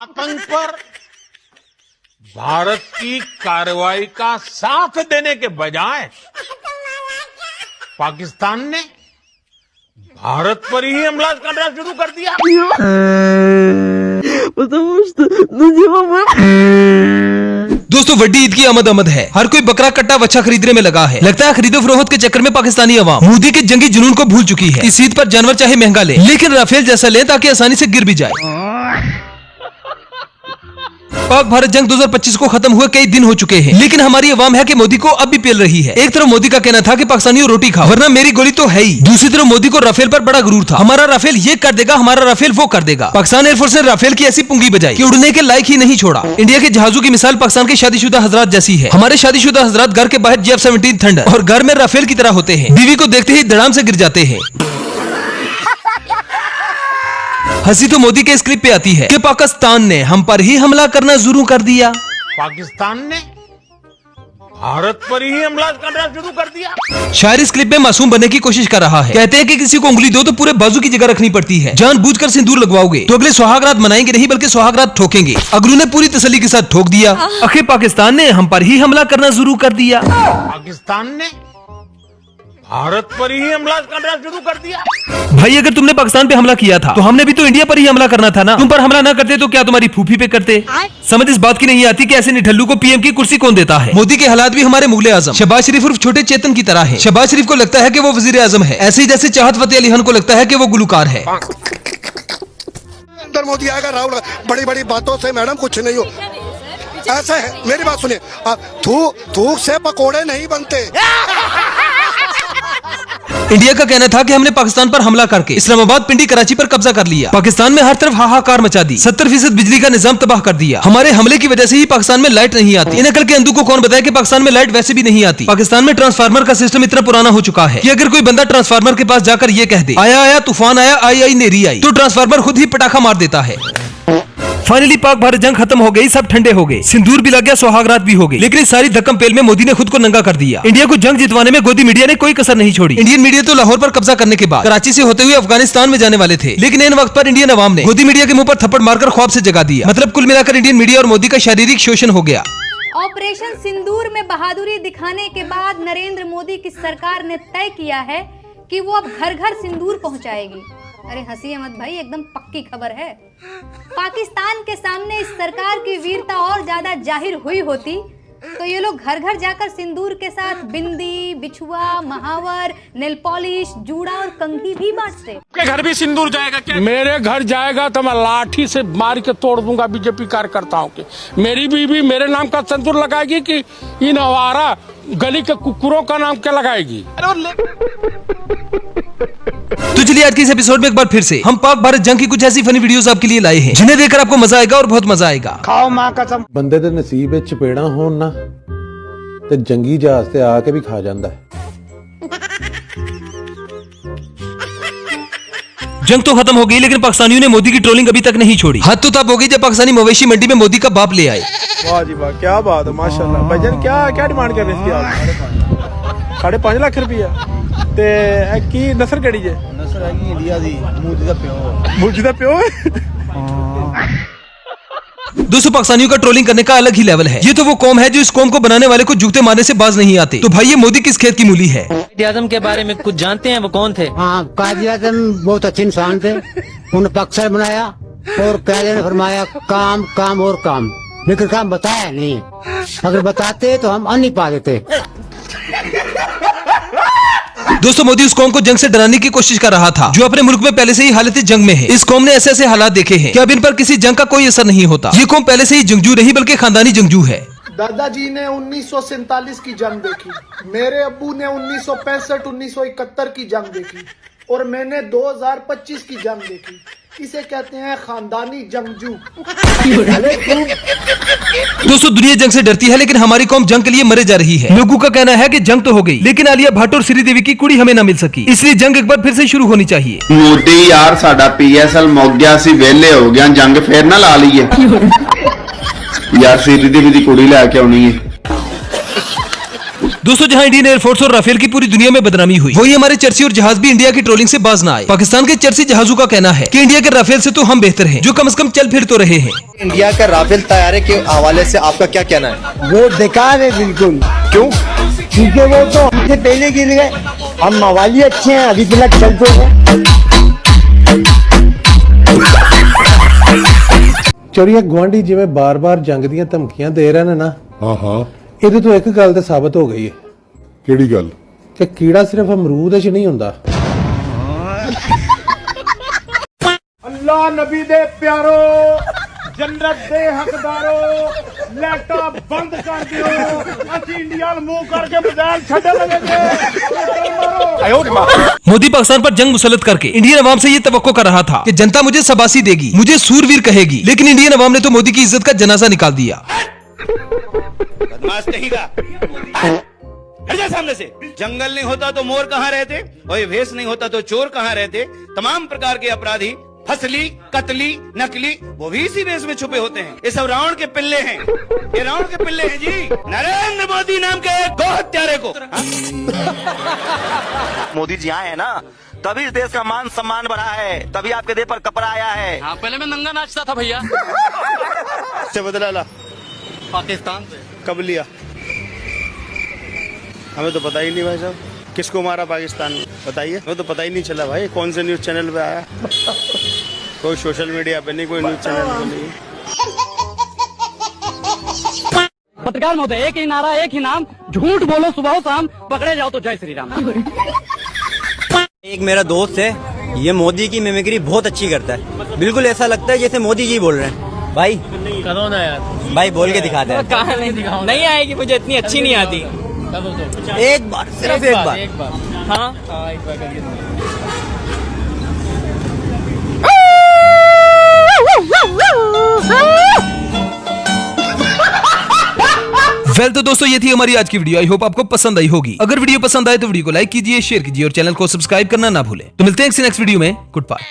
आतंक पर भारत की कार्रवाई का साथ देने के बजाय पाकिस्तान ने भारत पर ही हमला करना शुरू कर दिया। दोस्तों वड्डी ईद की आमद है। हर कोई बकरा कट्टा बच्चा खरीदने में लगा है। लगता है खरीदो फरोख्त के चक्कर में पाकिस्तानी अवाम मोदी के जंगी जुनून को भूल चुकी है। इस ईद पर जानवर चाहे महंगा ले, लेकिन राफेल जैसा ले ताकि आसानी से गिर भी जाए। पाक भारत जंग 2025 को खत्म हुए कई दिन हो चुके हैं, लेकिन हमारी अवाम है कि मोदी को अब भी पेल रही है। एक तरफ मोदी का कहना था कि पाकिस्तानियों रोटी खाओ वरना मेरी गोली तो है ही। दूसरी तरफ मोदी को राफेल पर बड़ा गुरूर था, हमारा राफेल ये कर देगा, हमारा राफेल वो कर देगा। पाकिस्तान एयरफोर्स ने राफेल की ऐसी पुंगी बजाई कि उड़ने के लायक ही नहीं छोड़ा। इंडिया के जहाजों की मिसाल पाकिस्तान के शादीशुदा हजरात जैसी है। हमारे शादीशुदा हजरात घर के बाहर F-17 थंडर और घर में राफेल की तरह होते हैं। बीवी को देखते ही धड़ाम से गिर जाते हैं। हंसी तो मोदी के इस क्लिप पे आती है कि पाकिस्तान ने हम पर ही हमला करना शुरू कर दिया। पाकिस्तान ने भारत पर ही हमला करना शुरू कर दिया। शायर इस क्लिप में मासूम बनने की कोशिश कर रहा है। कहते हैं कि किसी को उंगली दो तो पूरे बाजू की जगह रखनी पड़ती है। जानबूझकर सिंदूर लगवाओगे तो अगले सुहागरात मनाएंगे नहीं बल्कि सुहागरात ठोकेंगे। अगलू ने पूरी तसल्ली के साथ ठोक दिया। आखिर पाकिस्तान ने हम पर ही हमला करना शुरू कर दिया। पाकिस्तान ने भारत पर ही हमला करना शुरू कर दिया। भाई अगर तुमने पाकिस्तान पे हमला किया था तो हमने भी तो इंडिया पर ही हमला करना था ना। तुम पर हमला ना करते तो क्या तुम्हारी फूफी पे करते। समझ इस बात की नहीं आती कि ऐसे निठल्लू को पीएम की कुर्सी कौन देता है। मोदी के हालात भी हमारे मुगले आजम शहबाज शरीफ उर्फ छोटे चेतन की तरह है। शहबाज शरीफ को लगता है कि वो वजीर आजम है, ऐसे ही जैसे चाहत फतेह अली खान को लगता है कि वो गुलकार है। अंदर मोदी आएगा, राहुल बड़ी बड़ी बातों से मैडम कुछ नहीं हो। ऐसा है, मेरी बात सुनिए, थूक से पकोड़े नहीं बनते। इंडिया का कहना था कि हमने पाकिस्तान पर हमला करके इस्लामाबाद, पिंडी, कराची पर कब्जा कर लिया। पाकिस्तान में हर तरफ हाहाकार मचा दी। 70% बिजली का निजाम तबाह कर दिया। हमारे हमले की वजह से ही पाकिस्तान में लाइट नहीं आती। इन अकल के अंधों को कौन बताए कि पाकिस्तान में लाइट वैसे भी नहीं आती। पाकिस्तान में ट्रांसफार्मर का सिस्टम इतना पुराना हो चुका है कि अगर कोई बंदा ट्रांसफार्मर के पास जाकर ये कह दे आया आया तूफान आया, आई आई नेरी आई, तो ट्रांसफार्मर खुद ही पटाखा मार देता है। फाइनली पाक भारत जंग खत्म हो गई, सब ठंडे हो गए, सिंदूर भी लग गया, सुहागरात भी हो गई। लेकिन इस सारी धक्कम पेल में मोदी ने खुद को नंगा कर दिया। इंडिया को जंग जितवाने में गोदी मीडिया ने कोई कसर नहीं छोड़ी। इंडियन मीडिया तो लाहौर पर कब्जा करने के बाद कराची से होते हुए अफगानिस्तान में जाने वाले थे, लेकिन इन वक्त पर इंडियन अवाम ने गोदी मीडिया के मुंह पर थप्पड़ मारकर ख्वाब से जगा दिया। मतलब कुल मिलाकर इंडियन मीडिया और मोदी का शारीरिक शोषण हो गया। ऑपरेशन सिंदूर में बहादुरी दिखाने के बाद नरेंद्र मोदी की सरकार ने तय किया है कि वो अब घर घर सिंदूर पहुंचाएगी। अरे हंसी मत भाई, एकदम पक्की खबर है। पाकिस्तान के सामने इस सरकार की वीरता और ज्यादा जाहिर हुई होती तो ये लोग घर घर जाकर सिंदूर के साथ बिंदी, बिछुआ, महावर, नेल पॉलिश, जूड़ा और कंघी भी बांटते। आपके घर भी सिंदूर जाएगा क्या? मेरे घर जाएगा तो मैं लाठी से मार के तोड़ दूंगा बीजेपी कार्यकर्ताओं के। मेरी बीवी मेरे नाम का सिंदूर लगाएगी कि इन आवारा गली के कुकुरों का नाम क्या लगाएगी? तो चलिए आज के इस एपिसोड में एक बार फिर से हम पाक भारत जंग की कुछ ऐसी फनी वीडियोस आपके लिए लाए हैं जिन्हें देखकर आपको मजा आएगा और बहुत मजा आएगा। खाओ मां कसम। ਬੰਦੇ ਦੇ ਨਸੀਬ ਵਿੱਚ ਚਪੇੜਾਂ ਹੋਣ ਨਾ ਤੇ ਜੰਗੀ ਜਹਾਜ਼ ਤੇ ਆ ਕੇ ਵੀ ਖਾ ਜਾਂਦਾ ਹੈ। जंग तो खत्म हो गई, लेकिन पाकिस्तानियों ने मोदी की ट्रोलिंग अभी तक नहीं छोड़ी। हद तो तब हो गई जब पाकिस्तानी मवेशी मंडी में मोदी का बाप ले आए। वाह जी वाह, क्या बात है, माशाल्लाह। भाईजान क्या डिमांड कर रहे थे आप? 5.5 लाख रुपया ते की नस्ल केड़ी जे? नस्ल है इंडिया दी, मोदी दा प्यो। मोदी दा प्यो? दोस्तों पाकिस्तानियों का ट्रोलिंग करने का अलग ही लेवल है। ये तो वो कौम है जो इस कौम को बनाने वाले को जूते मारने से बाज नहीं आते। तो भाई ये मोदी किस खेत की मूली है? कायद आज़म के बारे में कुछ जानते हैं, वो कौन थे? हाँ, कायद आज़म बहुत अच्छे इंसान थे। उन्होंने पाकिस्तान बनाया और कायद ने फरमाया काम काम और काम, लेकिन काम बताया नहीं। अगर बताते तो हम नहीं पा देते। दोस्तों मोदी उस कौम को जंग से डराने की कोशिश कर रहा था जो अपने मुल्क में पहले से ही हालत जंग में है। इस कौम ने ऐसे ऐसे हालात देखे हैं कि अब इन पर किसी जंग का कोई असर नहीं होता। ये कौम पहले से ही जंगजू नहीं बल्कि खानदानी जंगजू है। दादाजी ने 1947 की जंग देखी, मेरे अब्बू ने 1965-1971 की जंग देखी और मैंने 2025 की जंग देखी। इसे कहते हैं खानदानी जंगजू। दोस्तों दुनिया जंग से डरती है, लेकिन हमारी कौम जंग के लिए मरे जा रही है। लोगों का कहना है कि जंग तो हो गई, लेकिन आलिया भट्ट और श्रीदेवी की कुड़ी हमें न मिल सकी, इसलिए जंग एक बार फिर से शुरू होनी चाहिए। मोदी यार साडा PSL मुक गया, सी वेले हो गया, जंग फिर ना ला लीए यार। श्रीदेवी दी कुड़ी लैके आउणी है। दोस्तों जहां इंडियन एयरफोर्स और राफेल की पूरी दुनिया में बदनामी हुई, वही हमारे चर्ची और जहाज भी इंडिया की ट्रोलिंग से बाज ना आए। पाकिस्तान के चर्ची जहाजों का कहना है कि इंडिया के राफेल से तो हम बेहतर हैं, जो कम से कम चल फिर तो रहे हैं। इंडिया का राफेल तैयारी के हवाले से आपका क्या कहना है? वो बेकार है बिल्कुल। क्यों? क्योंकि वो तो हमसे पहले गिर गए, हम मवाली अच्छे हैं, अभी तक चलते हैं। ਚੋਰੀਆ ਗਵਾਂਢੀ ਜਿਵੇਂ ਬਾਰ-ਬਾਰ ਜੰਗ ਦੀਆਂ ਧਮਕੀਆਂ ਦੇ ਰਹੇ ਨੇ ਨਾ, ਹਾਂ ਇਹਦੇ ਤੋਂ ਇੱਕ ਗੱਲ ਤਾਂ ਸਾਬਤ ਹੋ ਗਈ ਹੈ। ਕਿਹੜੀ ਗੱਲ? ਕਿ ਕੀੜਾ ਸਿਰਫ ਅਮਰੂਦ 'ਚ ਨਹੀਂ ਹੁੰਦਾ। अल्लाह नबी दे प्यारो, जन्नत दे हकदारो, लाइटा बंद कर दियो, असि इंडिया मुंह करके बजाल छड्डे लगेंगे। मोदी पाकिस्तान पर जंग मुसल्लत करके इंडियन अवाम से ये तवक्को कर रहा था कि जनता मुझे शाबाशी देगी, मुझे सूरवीर कहेगी, लेकिन इंडियन अवाम ने तो मोदी की इज्जत का जनाजा निकाल दिया। बदमाश कहेगा, हट जा सामने से। जंगल नहीं होता तो मोर कहाँ रहते, और ये भेष नहीं होता तो चोर कहाँ रहते। तमाम प्रकार के अपराधी, फसली, कतली, नकली, वो भी इसी भेष में छुपे होते हैं। ये सब रावण के पिल्ले हैं, ये रावण के पिल्ले हैं जी, नरेंद्र मोदी नाम के गौ हत्यारे को। मोदी जी आए हैं ना, तभी इस देश का मान सम्मान बढ़ा है, तभी आपके देह पर कपड़ा आया है। हाँ, पहले मैं नंगा नाचता था भैया। से बदला ला, पाकिस्तान से। कब लिया? हमें तो पता ही नहीं भाई साहब, किसको मारा पाकिस्तान में, बताइए। हमें तो पता ही नहीं चला भाई, कौन से न्यूज चैनल पे आया। कोई सोशल मीडिया पे नहीं, कोई न्यूज चैनल पे नहीं। पत्रकार महोदय, एक ही नारा, एक ही नाम, झूठ बोलो सुबह शाम, पकड़े जाओ तो जय श्री राम। एक मेरा दोस्त है, ये मोदी की मिमिक्री बहुत अच्छी करता है, बिल्कुल ऐसा लगता है जैसे मोदी जी बोल रहे हैं। भाई करो ना यार, भाई बोल के दिखाते हैं। कहाँ नहीं दिखाऊं, नहीं आएगी, मुझे इतनी अच्छी नहीं आती। एक बार, सिर्फ एक बार। हाँ एक बार करिए। वेल तो दोस्तों ये थी हमारी आज की वीडियो। आई होप आपको पसंद आई होगी। अगर वीडियो पसंद आए तो वीडियो को लाइक कीजिए, शेयर कीजिए और चैनल को सब्सक्राइब करना ना भूलें। तो मिलते हैं नेक्स्ट वीडियो में। Good bye.